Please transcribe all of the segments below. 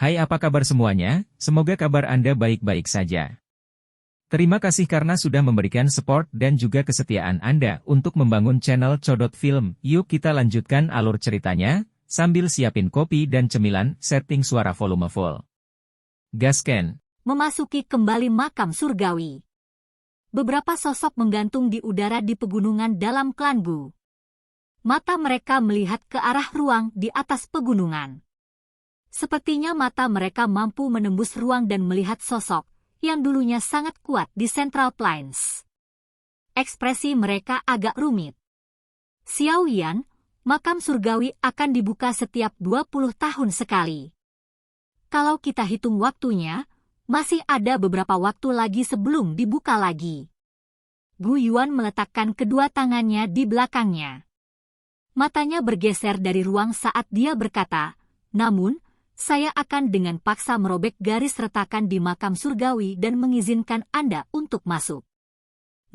Hai, apa kabar semuanya? Semoga kabar Anda baik-baik saja. Terima kasih karena sudah memberikan support dan juga kesetiaan Anda untuk membangun channel Codot Film. Yuk kita lanjutkan alur ceritanya, sambil siapin kopi dan cemilan, setting suara volume full. Gasken. Memasuki kembali makam surgawi. Beberapa sosok menggantung di udara di pegunungan dalam klan Gu. Mata mereka melihat ke arah ruang di atas pegunungan. Sepertinya mata mereka mampu menembus ruang dan melihat sosok yang dulunya sangat kuat di Central Plains. Ekspresi mereka agak rumit. Xiao Yan, makam surgawi akan dibuka setiap 20 tahun sekali. Kalau kita hitung waktunya, masih ada beberapa waktu lagi sebelum dibuka lagi. Gu Yuan meletakkan kedua tangannya di belakangnya. Matanya bergeser dari ruang saat dia berkata, namun, saya akan dengan paksa merobek garis retakan di makam surgawi dan mengizinkan Anda untuk masuk.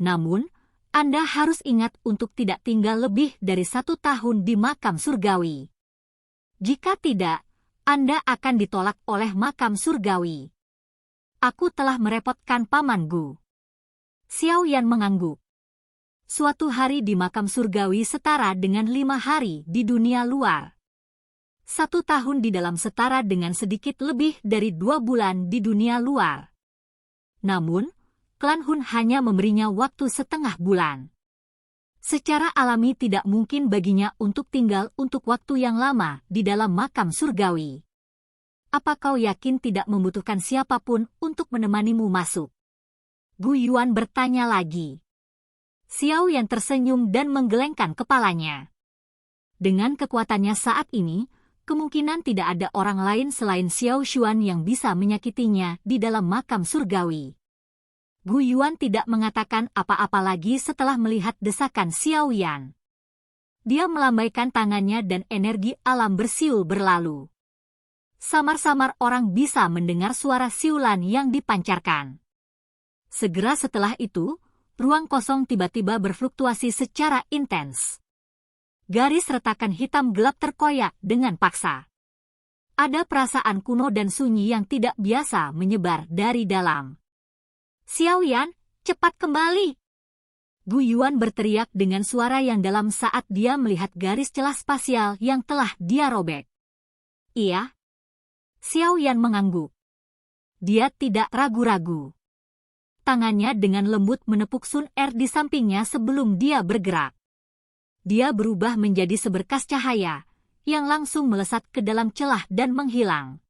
Namun, Anda harus ingat untuk tidak tinggal lebih dari 1 tahun di makam surgawi. Jika tidak, Anda akan ditolak oleh makam surgawi. Aku telah merepotkan Paman Gu. Xiao Yan mengangguk. Suatu hari di makam surgawi setara dengan 5 hari di dunia luar. 1 tahun di dalam setara dengan sedikit lebih dari 2 bulan di dunia luar. Namun, klan Hun hanya memberinya waktu setengah bulan. Secara alami tidak mungkin baginya untuk tinggal untuk waktu yang lama di dalam makam surgawi. Apa kau yakin tidak membutuhkan siapapun untuk menemanimu masuk? Gu Yuan bertanya lagi. Xiao Yan tersenyum dan menggelengkan kepalanya. Dengan kekuatannya saat ini, kemungkinan tidak ada orang lain selain Xiao Xuan yang bisa menyakitinya di dalam makam surgawi. Gu Yuan tidak mengatakan apa-apa lagi setelah melihat desakan Xiao Yan. Dia melambaikan tangannya dan energi alam bersiul berlalu. Samar-samar orang bisa mendengar suara siulan yang dipancarkan. Segera setelah itu, ruang kosong tiba-tiba berfluktuasi secara intens. Garis retakan hitam gelap terkoyak dengan paksa. Ada perasaan kuno dan sunyi yang tidak biasa menyebar dari dalam. Xiao Yan, cepat kembali! Gu Yuan berteriak dengan suara yang dalam saat dia melihat garis celah spasial yang telah dia robek. Iya. Xiao Yan mengangguk. Dia tidak ragu-ragu. Tangannya dengan lembut menepuk Sun Er di sampingnya sebelum dia bergerak. Dia berubah menjadi seberkas cahaya, yang langsung melesat ke dalam celah dan menghilang.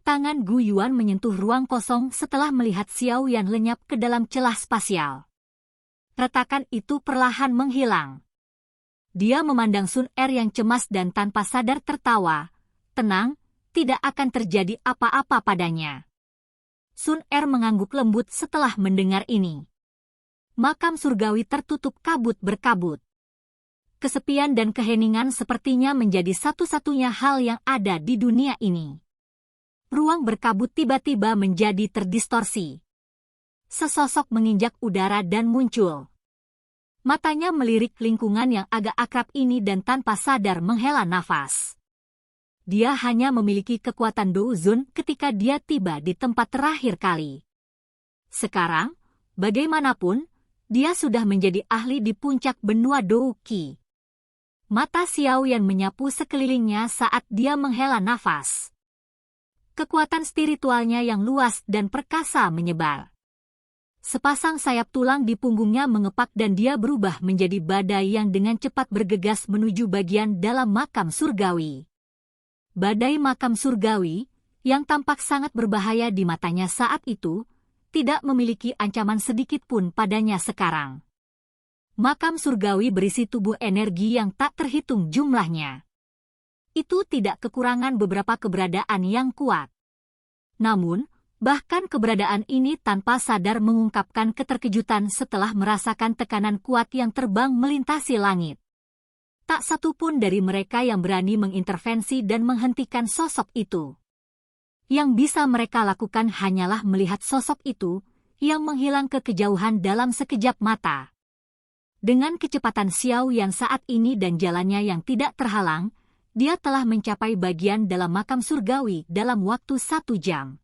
Tangan Gu Yuan menyentuh ruang kosong setelah melihat Xiao Yan lenyap ke dalam celah spasial. Retakan itu perlahan menghilang. Dia memandang Sun Er yang cemas dan tanpa sadar tertawa. Tenang, tidak akan terjadi apa-apa padanya. Sun Er mengangguk lembut setelah mendengar ini. Makam surgawi tertutup kabut berkabut. Kesepian dan keheningan sepertinya menjadi satu-satunya hal yang ada di dunia ini. Ruang berkabut tiba-tiba menjadi terdistorsi. Sesosok menginjak udara dan muncul. Matanya melirik lingkungan yang agak akrab ini dan tanpa sadar menghela nafas. Dia hanya memiliki kekuatan Douzun ketika dia tiba di tempat terakhir kali. Sekarang, bagaimanapun, dia sudah menjadi ahli di puncak benua Douqi. Mata Xiao Yan menyapu sekelilingnya saat dia menghela nafas. Kekuatan spiritualnya yang luas dan perkasa menyebar. Sepasang sayap tulang di punggungnya mengepak dan dia berubah menjadi badai yang dengan cepat bergegas menuju bagian dalam makam surgawi. Badai makam surgawi, yang tampak sangat berbahaya di matanya saat itu, tidak memiliki ancaman sedikit pun padanya sekarang. Makam surgawi berisi tubuh energi yang tak terhitung jumlahnya. Itu tidak kekurangan beberapa keberadaan yang kuat. Namun, bahkan keberadaan ini tanpa sadar mengungkapkan keterkejutan setelah merasakan tekanan kuat yang terbang melintasi langit. Tak satu pun dari mereka yang berani mengintervensi dan menghentikan sosok itu. Yang bisa mereka lakukan hanyalah melihat sosok itu, yang menghilang ke kejauhan dalam sekejap mata. Dengan kecepatan Xiao Yan saat ini dan jalannya yang tidak terhalang, dia telah mencapai bagian dalam makam surgawi dalam waktu 1 jam.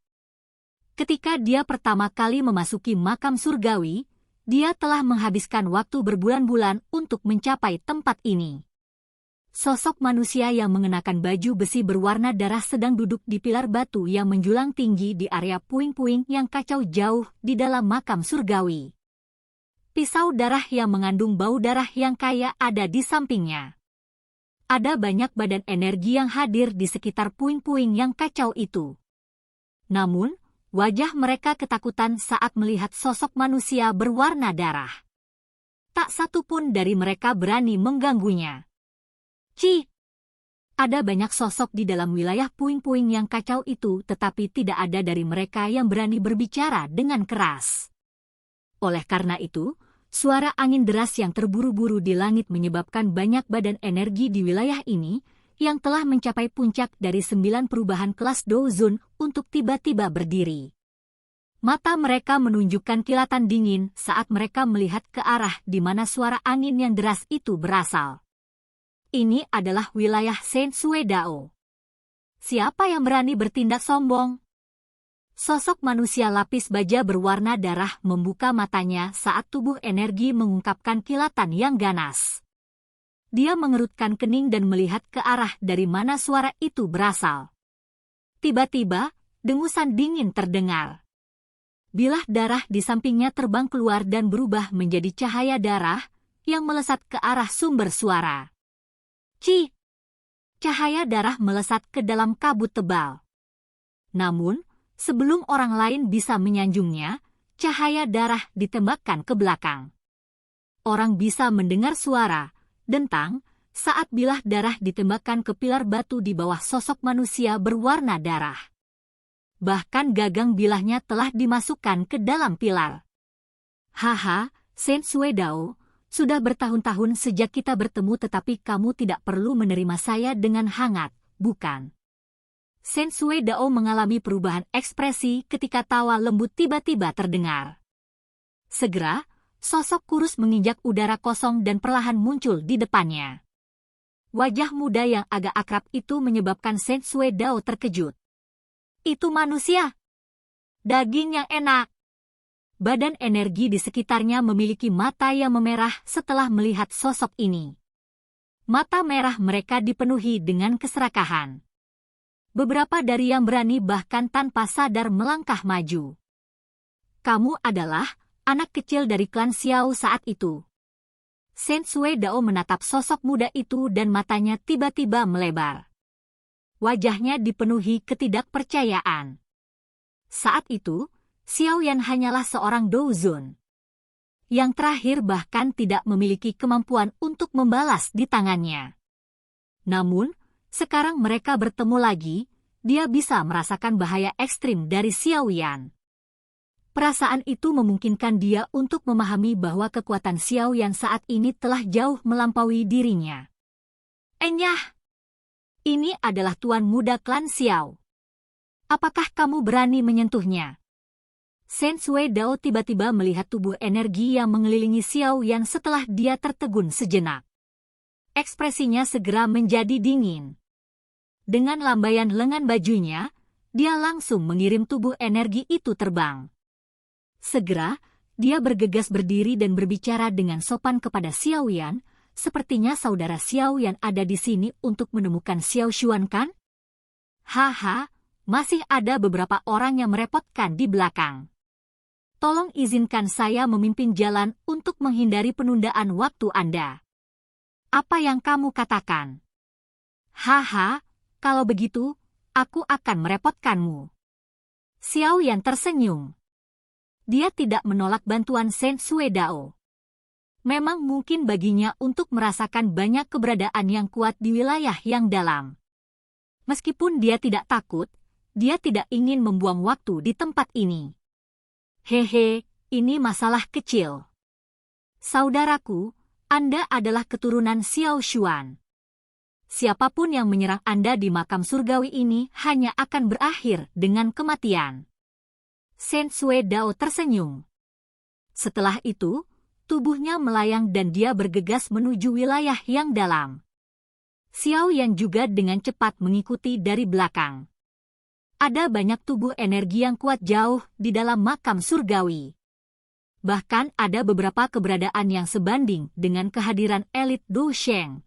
Ketika dia pertama kali memasuki makam surgawi, dia telah menghabiskan waktu berbulan-bulan untuk mencapai tempat ini. Sosok manusia yang mengenakan baju besi berwarna darah sedang duduk di pilar batu yang menjulang tinggi di area puing-puing yang kacau jauh di dalam makam surgawi. Pisau darah yang mengandung bau darah yang kaya ada di sampingnya. Ada banyak badan energi yang hadir di sekitar puing-puing yang kacau itu. Namun, wajah mereka ketakutan saat melihat sosok manusia berwarna darah. Tak satu pun dari mereka berani mengganggunya. Ada banyak sosok di dalam wilayah puing-puing yang kacau itu, tetapi tidak ada dari mereka yang berani berbicara dengan keras. Oleh karena itu, suara angin deras yang terburu-buru di langit menyebabkan banyak badan energi di wilayah ini, yang telah mencapai puncak dari 9 perubahan kelas Dozun untuk tiba-tiba berdiri. Mata mereka menunjukkan kilatan dingin saat mereka melihat ke arah di mana suara angin yang deras itu berasal. Ini adalah wilayah Saint Suedao. Siapa yang berani bertindak sombong? Sosok manusia lapis baja berwarna darah membuka matanya saat tubuh energi mengungkapkan kilatan yang ganas. Dia mengerutkan kening dan melihat ke arah dari mana suara itu berasal. Tiba-tiba, dengusan dingin terdengar. Bilah darah di sampingnya terbang keluar dan berubah menjadi cahaya darah yang melesat ke arah sumber suara. Cahaya darah melesat ke dalam kabut tebal. Namun, sebelum orang lain bisa menyanjungnya, cahaya darah ditembakkan ke belakang. Orang bisa mendengar suara dentang saat bilah darah ditembakkan ke pilar batu di bawah sosok manusia berwarna darah. Bahkan gagang bilahnya telah dimasukkan ke dalam pilar. Haha, Saint Suedao, sudah bertahun-tahun sejak kita bertemu tetapi kamu tidak perlu menerima saya dengan hangat, bukan? Saint Suedao mengalami perubahan ekspresi ketika tawa lembut tiba-tiba terdengar. Segera, sosok kurus menginjak udara kosong dan perlahan muncul di depannya. Wajah muda yang agak akrab itu menyebabkan Saint Suedao terkejut. Itu manusia. Daging yang enak. Badan energi di sekitarnya memiliki mata yang memerah setelah melihat sosok ini. Mata merah mereka dipenuhi dengan keserakahan. Beberapa dari yang berani bahkan tanpa sadar melangkah maju. Kamu adalah anak kecil dari klan Xiao saat itu. Saint Suedao menatap sosok muda itu dan matanya tiba-tiba melebar. Wajahnya dipenuhi ketidakpercayaan. Saat itu, Xiao Yan hanyalah seorang Dozun. Yang terakhir bahkan tidak memiliki kemampuan untuk membalas di tangannya. Namun, sekarang mereka bertemu lagi, dia bisa merasakan bahaya ekstrim dari Xiao Yan. Perasaan itu memungkinkan dia untuk memahami bahwa kekuatan Xiao Yan saat ini telah jauh melampaui dirinya. Enyah! Ini adalah tuan muda klan Xiao. Apakah kamu berani menyentuhnya? Saint Suedao tiba-tiba melihat tubuh energi yang mengelilingi Xiao Yan setelah dia tertegun sejenak. Ekspresinya segera menjadi dingin. Dengan lambaian lengan bajunya, dia langsung mengirim tubuh energi itu terbang. Segera, dia bergegas berdiri dan berbicara dengan sopan kepada Xiao Yan, sepertinya saudara Xiao Yan ada di sini untuk menemukan Xiao Xuan kan? Haha, masih ada beberapa orang yang merepotkan di belakang. Tolong izinkan saya memimpin jalan untuk menghindari penundaan waktu Anda. Apa yang kamu katakan? Haha, kalau begitu, aku akan merepotkanmu. Xiao Yan tersenyum. Dia tidak menolak bantuan Saint Suedao. Memang mungkin baginya untuk merasakan banyak keberadaan yang kuat di wilayah yang dalam. Meskipun dia tidak takut, dia tidak ingin membuang waktu di tempat ini. Hehe, ini masalah kecil. Saudaraku, Anda adalah keturunan Xiao Xuan. Siapapun yang menyerang Anda di makam surgawi ini hanya akan berakhir dengan kematian. Saint Suedao tersenyum. Setelah itu, tubuhnya melayang dan dia bergegas menuju wilayah yang dalam. Xiao Yan juga dengan cepat mengikuti dari belakang. Ada banyak tubuh energi yang kuat jauh di dalam makam surgawi. Bahkan ada beberapa keberadaan yang sebanding dengan kehadiran elit Du Sheng.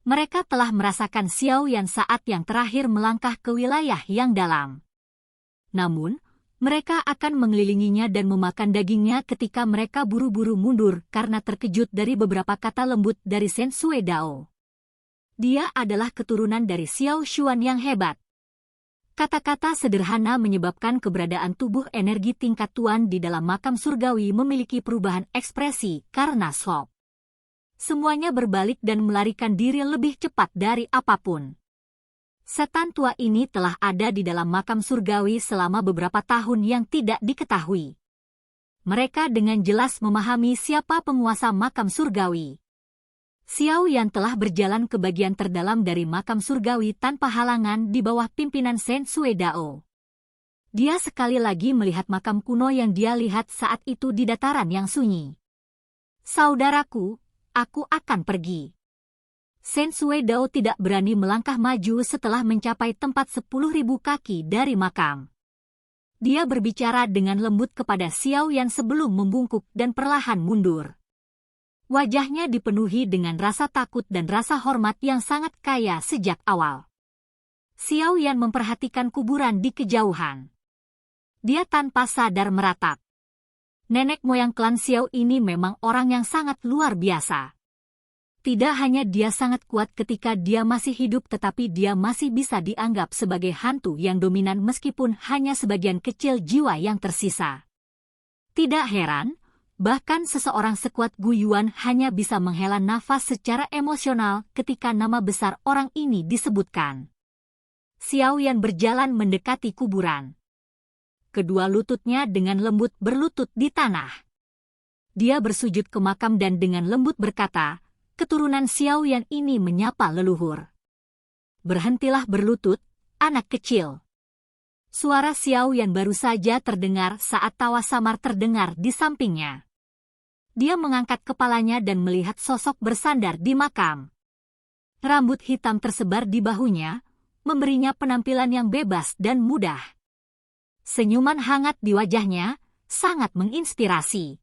Mereka telah merasakan Xiao Yan saat yang terakhir melangkah ke wilayah yang dalam. Namun, mereka akan mengelilinginya dan memakan dagingnya ketika mereka buru-buru mundur karena terkejut dari beberapa kata lembut dari Shen Sui Dao. Dia adalah keturunan dari Xiao Xuan yang hebat. Kata-kata sederhana menyebabkan keberadaan tubuh energi tingkat tuan di dalam makam surgawi memiliki perubahan ekspresi karena shock. Semuanya berbalik dan melarikan diri lebih cepat dari apapun. Setan tua ini telah ada di dalam makam surgawi selama beberapa tahun yang tidak diketahui. Mereka dengan jelas memahami siapa penguasa makam surgawi. Xiao Yan telah berjalan ke bagian terdalam dari makam surgawi tanpa halangan di bawah pimpinan Shen Sui Dao. Dia sekali lagi melihat makam kuno yang dia lihat saat itu di dataran yang sunyi. Saudaraku, aku akan pergi. Shen Sui Dao tidak berani melangkah maju setelah mencapai tempat 10.000 kaki dari makam. Dia berbicara dengan lembut kepada Xiao Yan sebelum membungkuk dan perlahan mundur. Wajahnya dipenuhi dengan rasa takut dan rasa hormat yang sangat kaya sejak awal. Xiao Yan memperhatikan kuburan di kejauhan. Dia tanpa sadar meratap. Nenek moyang klan Xiao ini memang orang yang sangat luar biasa. Tidak hanya dia sangat kuat ketika dia masih hidup, tetapi dia masih bisa dianggap sebagai hantu yang dominan meskipun hanya sebagian kecil jiwa yang tersisa. Tidak heran, bahkan seseorang sekuat Gu Yuan hanya bisa menghela nafas secara emosional ketika nama besar orang ini disebutkan. Xiao Yan berjalan mendekati kuburan. Kedua lututnya dengan lembut berlutut di tanah. Dia bersujud ke makam dan dengan lembut berkata, keturunan Xiao Yan ini menyapa leluhur. Berhentilah berlutut, anak kecil. Suara Xiao Yan baru saja terdengar saat tawa samar terdengar di sampingnya. Dia mengangkat kepalanya dan melihat sosok bersandar di makam. Rambut hitam tersebar di bahunya, memberinya penampilan yang bebas dan mudah. Senyuman hangat di wajahnya, sangat menginspirasi.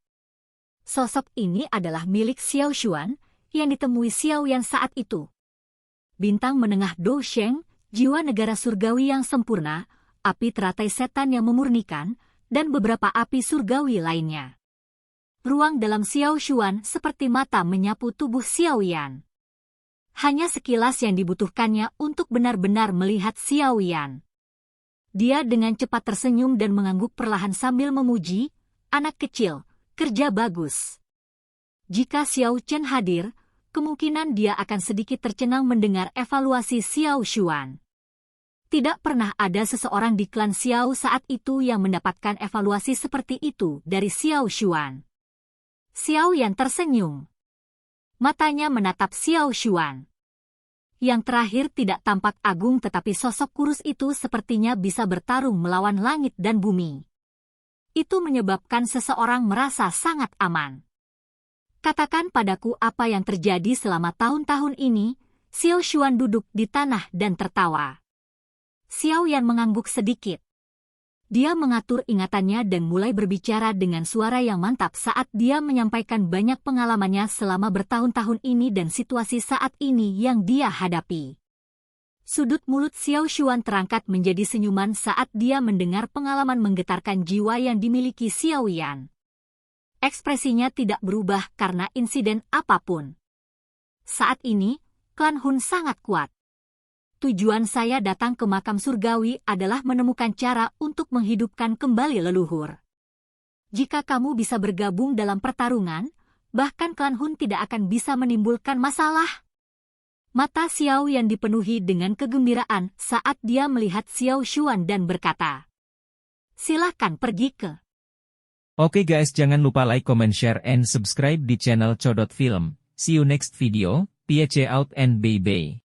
Sosok ini adalah milik Xiao Xuan, yang ditemui Xiao Yan saat itu. Bintang menengah Do Sheng, jiwa negara surgawi yang sempurna, api teratai setan yang memurnikan, dan beberapa api surgawi lainnya. Ruang dalam Xiao Xuan seperti mata menyapu tubuh Xiao Yan. Hanya sekilas yang dibutuhkannya untuk benar-benar melihat Xiao Yan. Dia dengan cepat tersenyum dan mengangguk perlahan sambil memuji, anak kecil, kerja bagus. Jika Xiao Chen hadir, kemungkinan dia akan sedikit tercengang mendengar evaluasi Xiao Xuan. Tidak pernah ada seseorang di klan Xiao saat itu yang mendapatkan evaluasi seperti itu dari Xiao Xuan. Xiao Yan tersenyum. Matanya menatap Xiao Xuan. Yang terakhir tidak tampak agung, tetapi sosok kurus itu sepertinya bisa bertarung melawan langit dan bumi. Itu menyebabkan seseorang merasa sangat aman. Katakan padaku apa yang terjadi selama tahun-tahun ini. Xiao Xuan duduk di tanah dan tertawa. Xiao Yan mengangguk sedikit. Dia mengatur ingatannya dan mulai berbicara dengan suara yang mantap saat dia menyampaikan banyak pengalamannya selama bertahun-tahun ini dan situasi saat ini yang dia hadapi. Sudut mulut Xiao Xuan terangkat menjadi senyuman saat dia mendengar pengalaman menggetarkan jiwa yang dimiliki Xiao Yan. Ekspresinya tidak berubah karena insiden apapun. Saat ini, klan Hun sangat kuat. Tujuan saya datang ke makam surgawi adalah menemukan cara untuk menghidupkan kembali leluhur. Jika kamu bisa bergabung dalam pertarungan, bahkan klan Hun tidak akan bisa menimbulkan masalah. Mata Xiao yang dipenuhi dengan kegembiraan saat dia melihat Xiao Xuan dan berkata, "Silakan pergi ke." Oke guys, jangan lupa like, comment, share, and subscribe di channel Codot Film. See you next video, peace out and bye-bye.